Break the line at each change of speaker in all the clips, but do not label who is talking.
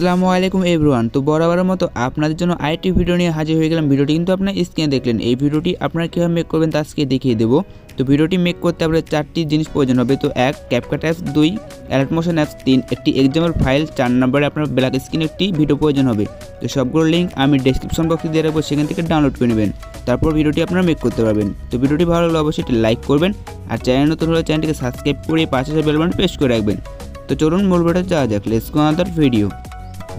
আসসালামু আলাইকুম এভরিওয়ান। তো বরাবরের মতো আপনাদের জন্য আইটি ভিডিও নিয়ে হাজির হয়ে গেলাম। ভিডিওটি কিন্তু আপনারা স্ক্রিনে দেখলেন। এই ভিডিওটি আপনারা কীভাবে মেক করবেন তা আজকে দেখিয়ে দেবো। তো ভিডিওটি মেক করতে আপনাদের 4টি জিনিস প্রয়োজন হবে। তো 1 CapCut apps, 2 alert motion apps, 3 একটি XML ফাইল, 4 নম্বরে আপনার ব্ল্যাক স্ক্রিন একটি ভিডিও প্রয়োজন হবে। তো সবগুলো লিঙ্ক আমি ডেসক্রিপশন বক্সে দিয়ে রাখবো, সেখান থেকে ডাউনলোড করে নেবেন। তারপর ভিডিওটি আপনারা মেক করতে পারবেন। তো ভিডিওটি ভালো লাগলে অবশ্যই একটি লাইক করবেন, আর চ্যানেল নতুন হলে চ্যানেলটিকে সাবস্ক্রাইব করে পাশে বেল বাটন প্রেস করে রাখবেন। তো চলুন মূল ভিডিওতে যাওয়া যাক। Let's go another video.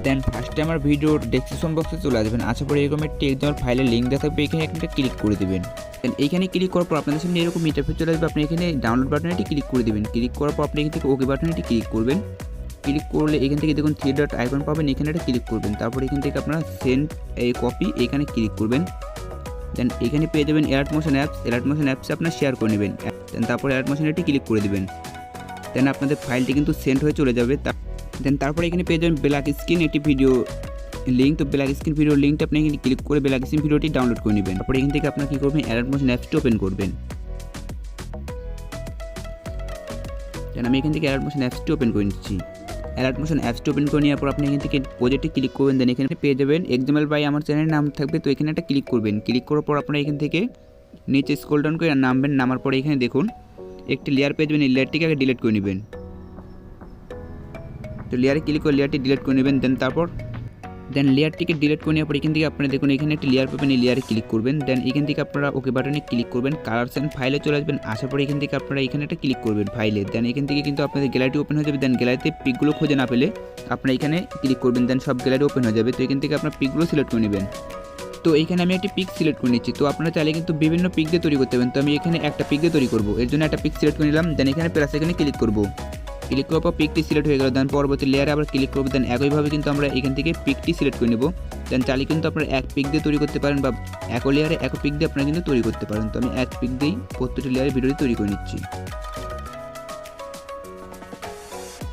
Then ফার্স্টে আমার ভিডিওর ডেসক্রিপশন বক্সে চলে আসবেন। আশা করি এরকম একটি XML ফাইলের লিঙ্ক দেওয়া থাকবে, এখানে একটা ক্লিক করে দেবেন। দেন এইখানে ক্লিক করার পর আপনাদের সামনে এরকম ইন্টারফেস চলে আসবে। আপনি এখানে ডাউনলোড বাটনে এটি ক্লিক করে দেবেন। ক্লিক করার পর আপনি এখান থেকে ওকে বাটনে এটি ক্লিক করবেন। ক্লিক করলে এখান থেকে দেখুন 3 ডট আইকন পাবেন, এখানে একটা ক্লিক করবেন। তারপর এখান থেকে আপনারা সেন্ড এই কপি এখানে ক্লিক করবেন। দেন এখানে পেয়ে যাবেন alert motion apps. Alert motion অ্যাপসে আপনার শেয়ার করে নেবেন। দেন তারপর অ্যালার্ট মোশন এটি ক্লিক করে দেবেন। দেন আপনাদের ফাইলটি কিন্তু সেন্ড হয়ে চলে যাবে। দেন তারপরে এখানে পেয়ে যাবেন ব্ল্যাক স্ক্রিন একটি ভিডিও লিঙ্ক। তো ব্ল্যাক স্ক্রিন ভিডিও লিঙ্কটা আপনি এখানে ক্লিক করে ব্ল্যাক স্ক্রিন ভিডিওটি ডাউনলোড করে নেবেন। তারপরে এখান থেকে আপনার কী করবেন, অ্যালার্ট মোশন অ্যাপসটি ওপেন করবেন। দেন আমি এখান থেকে অ্যালার্ট মোশন অ্যাপসটি ওপেন করে নিচ্ছি। অ্যালার্ট মোশন অ্যাপসটি ওপেন করে নেওয়ার পর আপনি এখান থেকে প্রজেক্টে ক্লিক করবেন। দেন এখানে পেয়ে যাবেন XML বাই আমার চ্যানেলের নাম থাকবে। তো এখানে একটা ক্লিক করবেন। ক্লিক করার পর আপনারা এখান থেকে নিচে স্ক্রল ডাউন করে নামবেন। নামার পরে এখানে দেখুন একটি লেয়ার পেয়ে যাবেন। এই লেয়ারটিকে আগে ডিলিট করে নেবেন। তো লেয়ারে ক্লিক করে লেয়ারটি ডিলিট করে নেবেন। দেন লেয়ারটিকে ডিলিট করে নেওয়ার পর এখান থেকে আপনারা দেখুন এখানে একটি লেয়ার পাবেন, এই লেয়ারে ক্লিক করবেন। দেন এখান থেকে আপনারা ওকে বাটনে ক্লিক করবেন। কালারস অ্যান্ড ফাইলে চলে আসবেন। আসার পরে এখান থেকে আপনারা এখানে একটা ক্লিক করবেন ফাইলে। দেন এখান থেকে কিন্তু আপনাদের গ্যালারি ওপেন হয়ে যাবে। দেন গ্যালারিতে পিকগুলো খুঁজে না পেলে আপনারা এখানে ক্লিক করবেন। দেন সব গ্যালারি ওপেন হয়ে যাবে। তো এখান থেকে আপনার পিকগুলো সিলেক্ট করে নেবেন। তো এইখানে আমি একটি পিক সিলেক্ট করে নিচ্ছি। তো আপনারা চাইলে কিন্তু বিভিন্ন পিক দিয়ে তৈরি করতে পারেন। তো আমি এখানে একটা পিক দিয়ে তৈরি করবো, এর জন্য একটা পিক সিলেক্ট করে নিলাম। দেন এখানে প্লাস এখানে ক্লিক করবো। ক্লিক করার পর পিকটি সিলেক্ট হয়ে গেল। দেন পরবর্তী লেয়ারে আবার ক্লিক করবো। দেন একইভাবে কিন্তু আমরা এখান থেকে পিকটি সিলেক্ট করে নেব। দেন চাইলে কিন্তু আপনারা এক পিক দিয়ে তৈরি করতে পারেন, বা এক লেয়ারে এক পিক দিয়ে আপনারা কিন্তু তৈরি করতে পারেন। তো আমি এক পিক দিয়েই প্রত্যেকটি লেয়ারে ভিডিওটি তৈরি করে নিচ্ছি।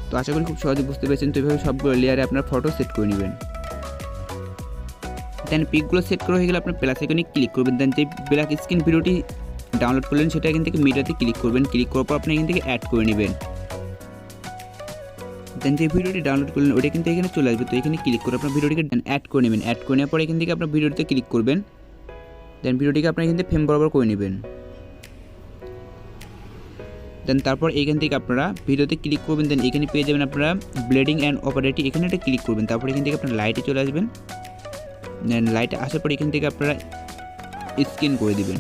তো আশা করি খুব সহজে বুঝতে পেরেছেন। তো এইভাবে সবগুলো লেয়ারে আপনার ফটো সেট করে নেবেন। দেন পিকগুলো সেট করা হয়ে গেলে আপনার প্লাস আইকনে ক্লিক করবেন। দেন যে ব্ল্যাক স্ক্রিন ভিডিওটি ডাউনলোড করলেন সেটা এখান থেকে মিডিয়াতে ক্লিক করবেন। ক্লিক করার পর আপনি এখান থেকে অ্যাড করে নেবেন। দেন যে ভিডিওটি ডাউনলোড করলেন ওটা কিন্তু এখানে চলে আসবে। তো এখানে ক্লিক করে আপনার ভিডিওটিকে অ্যাড করে নেবেন। অ্যাড করে নেওয়ার পরে এখান থেকে আপনার ভিডিওটিতে ক্লিক করবেন। দেন ভিডিওটিকে আপনার এখান থেকে ফ্রেম বরাবর করে নেবেন। দেন তারপর এখান থেকে আপনারা ভিডিওতে ক্লিক করবেন। দেন এখানে পেয়ে যাবেন আপনারা ব্লেডিং অ্যান্ড অপারেটি, এখানে একটা ক্লিক করবেন। তারপর এখান থেকে আপনার লাইটে চলে আসবেন। দেন লাইটে আসার পর এখান থেকে আপনারা স্ক্রিন করে দেবেন।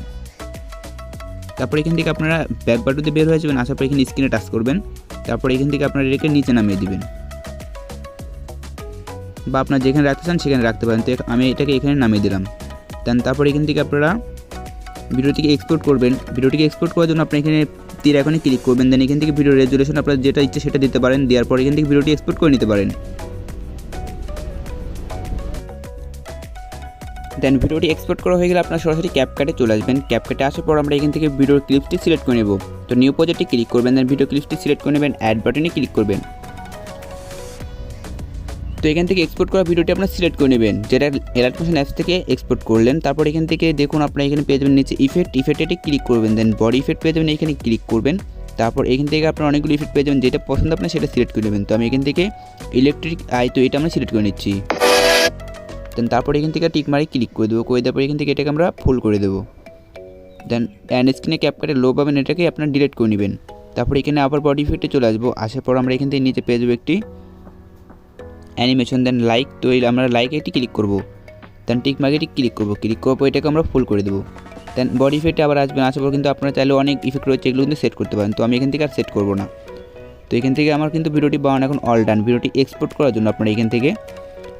তারপর এখান থেকে আপনারা ব্যাক বাটনতে বের হয়ে যাবেন। আসার পর এখানে স্ক্রিনে টাচ করবেন। তারপর এখান থেকে আপনারা এটাকে নিচে নামিয়ে দিবেন, বা আপনার যেখানে রাখতে চান সেখানে রাখতে পারেন। তো আমি এটাকে এখানে নামিয়ে দিলাম। দেন তারপর এখান থেকে আপনারা ভিডিওটিকে এক্সপোর্ট করবেন। ভিডিওটিকে এক্সপোর্ট করার জন্য আপনি এখানে তীর আইকনে ক্লিক করবেন। দেন এখান থেকে ভিডিও রেজুলেশন আপনার যেটা ইচ্ছে সেটা দিতে পারেন। দেওয়ার পর এখান থেকে ভিডিওটি এক্সপোর্ট করে নিতে পারেন। দেন ভিডিওটি এক্সপোর্ট করা হয়ে গেলে আপনার সরাসরি ক্যাপকাটে চলে আসবেন। ক্যাপকাটে আসার পর আমরা এখান থেকে ভিডিওর ক্লিপসটি সিলেক্ট করে নেব। তো নিউ প্রজেক্টে ক্লিক করবেন। দেন ভিডিও ক্লিপসটি সিলেক্ট করে নেবেন। অ্যাড বাটনে ক্লিক করবেন। তো এখান থেকে এক্সপোর্ট করা ভিডিওটি আপনার সিলেক্ট করে নেবেন, যেটা অ্যালার্ট মোশন অ্যাপস থেকে এক্সপোর্ট করলেন। তারপর এখান থেকে দেখুন আপনারা এখানে পেয়ে যাবেন নিচে ইফেক্টে ক্লিক করবেন। দেন বডি ইফেক্ট পেয়ে যাবেন, এখানে ক্লিক করবেন। তারপর এখান থেকে আপনার অনেকগুলো ইফেক্ট পেয়ে যাবেন, যেটা পছন্দ আপনার সেটা সিলেক্ট করে নেবেন। তো আমি এখান থেকে ইলেকট্রিক আই, তো এটা আমরা সিলেক্ট করে নিচ্ছি। দেন তারপর এখান থেকে টিক মারি ক্লিক করে দেবো। করে দেওয়ার পর এখান থেকে এটাকে আমরা ফুল করে দেবো। দেন অ্যান্ড স্ক্রিনে ক্যাপকাটে লো পাবেন, এটাকে আপনার ডিলিট করে নেবেন। তারপর এখানে আবার বডি ইফেক্টে চলে আসবো। আসার পর আমরা এখান থেকে নিচে পেয়ে যাবো একটি অ্যানিমেশন। দেন লাইক, তো আমরা লাইকে একটি ক্লিক করবো। দেন টিক মার্কে ক্লিক করবো। ক্লিক করার পর এটাকে আমরা ফুল করে দেবো। দেন বডি ইফেক্টে আবার আসবেন। আসার পর কিন্তু আপনারা চাইলে অনেক ইফেক্ট রয়েছে, এগুলো কিন্তু সেট করতে পারেন। তো আমি এখান থেকে আর সেট করবো না। তো এখান থেকে আমার কিন্তু ভিডিওটি বানানো এখন অল ডান। ভিডিওটি এক্সপোর্ট করার জন্য আপনারা এখান থেকে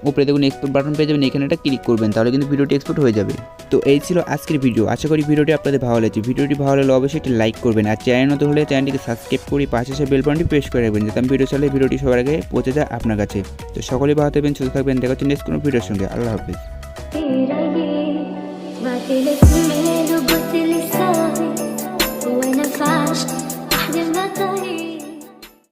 উপরে দেখুন এক্সপোর্ট বাটন পেয়ে যাবেন, এখানে একটা ক্লিক করবেন, তাহলে কিন্তু ভিডিওটি এক্সপোর্ট হয়ে যাবে। তো এই ছিল আজকের ভিডিও। আশা করি ভিডিওটি আপনাদের ভালো লাগছে। ভিডিওটি ভালো লাগলে অবশ্যই একটি লাইক করবেন, আর চ্যানেল নতুন হলে চ্যানেলটিকে সাবস্ক্রাইব করে পাশে এসে বেল বাটনটি প্রেস করে রাখবেন, যাতে আমি ভিডিও চাইলে ভিডিওটি সবার আগে পৌঁছে যায় আপনার কাছে। তো সকলেই ভালো থাকবেন, সুস্থ থাকবেন। দেখা হচ্ছে নেক্সট কোনো ভিডিওর সঙ্গে। আল্লাহ হাফেজ।